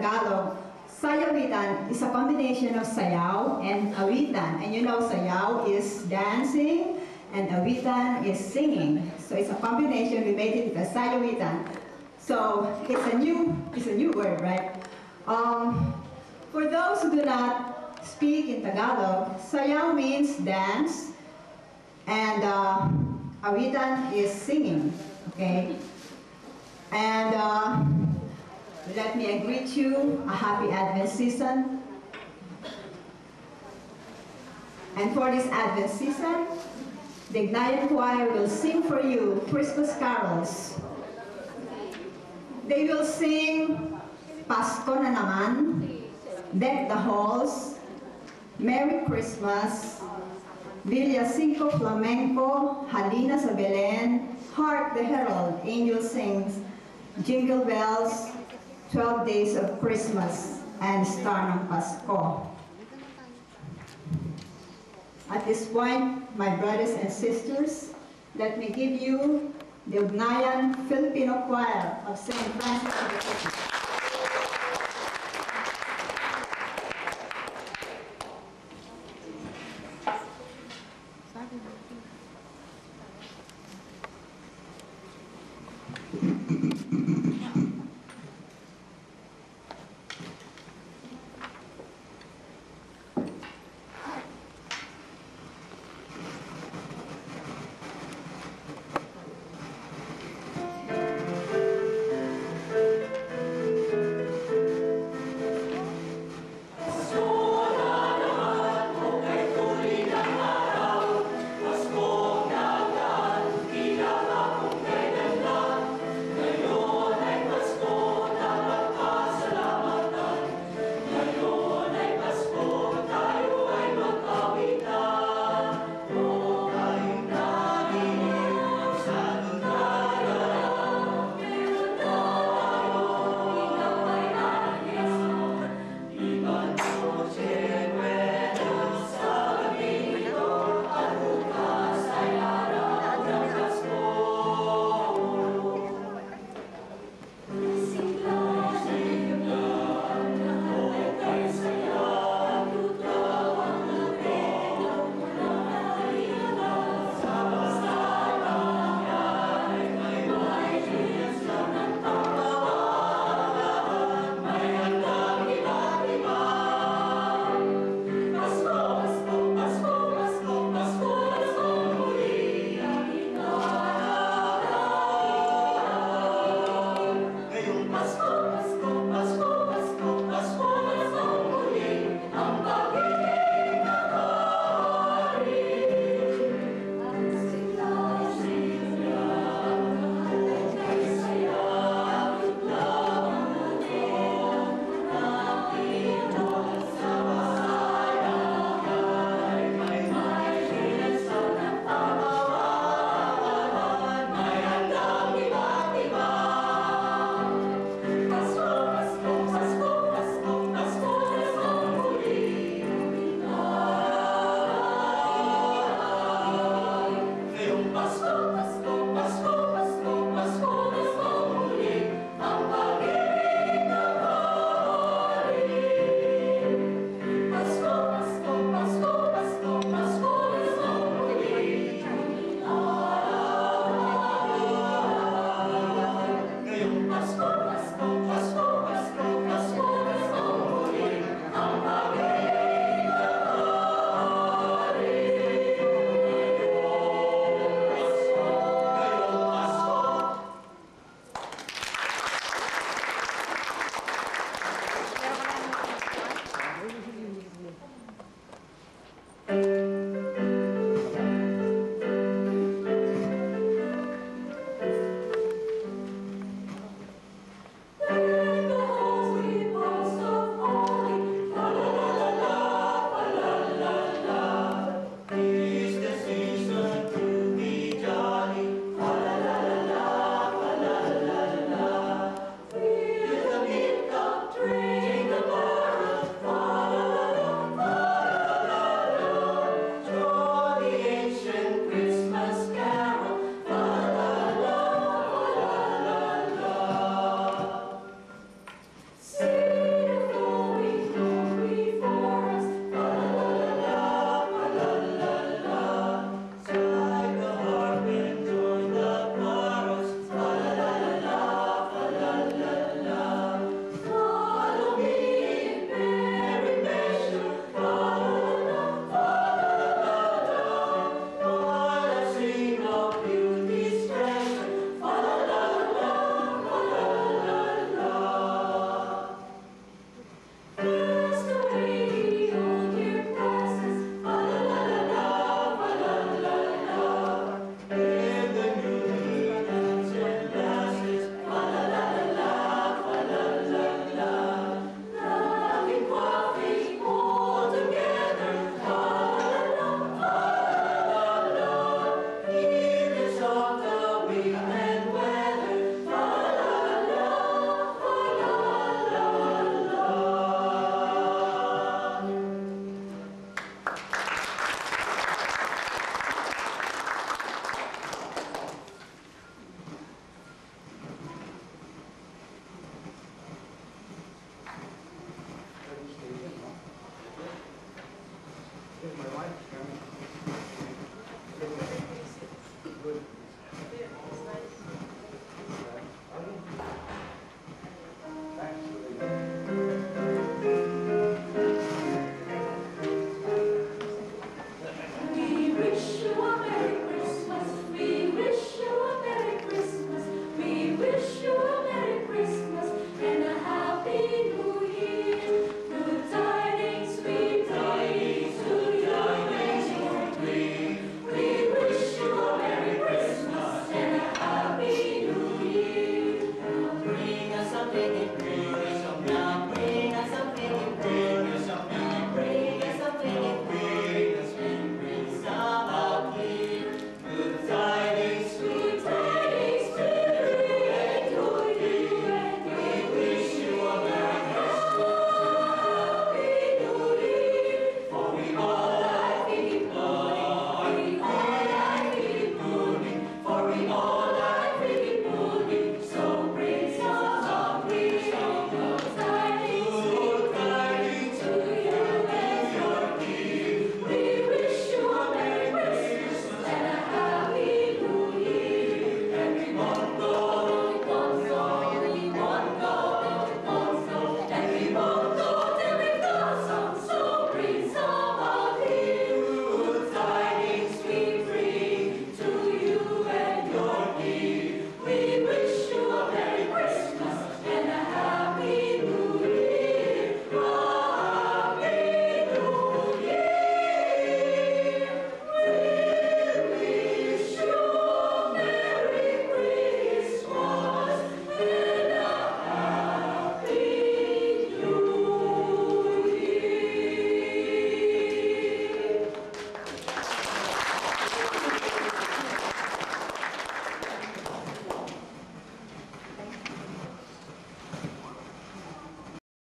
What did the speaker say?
Tagalog, sayawitan is a combination of sayaw and awitan. And you know sayaw is dancing and awitan is singing. So it's a combination, we made it a sayawitan. So it's a new word, right? For those who do not speak in Tagalog, sayaw means dance and awitan is singing, okay? And let me greet you a happy Advent season. And for this Advent season, the Ignayan Choir will sing for you Christmas carols. They will sing Pasko na naman, Deck the Halls, Merry Christmas, Villacinco Flamenco, Halina sa Belen, Hark the Herald, Angel Sings, Jingle Bells, 12 Days of Christmas, and Star ng Pasko. At this point, my brothers and sisters, let me give you the Ugnayan Filipino Choir of St. Francis of Assisi.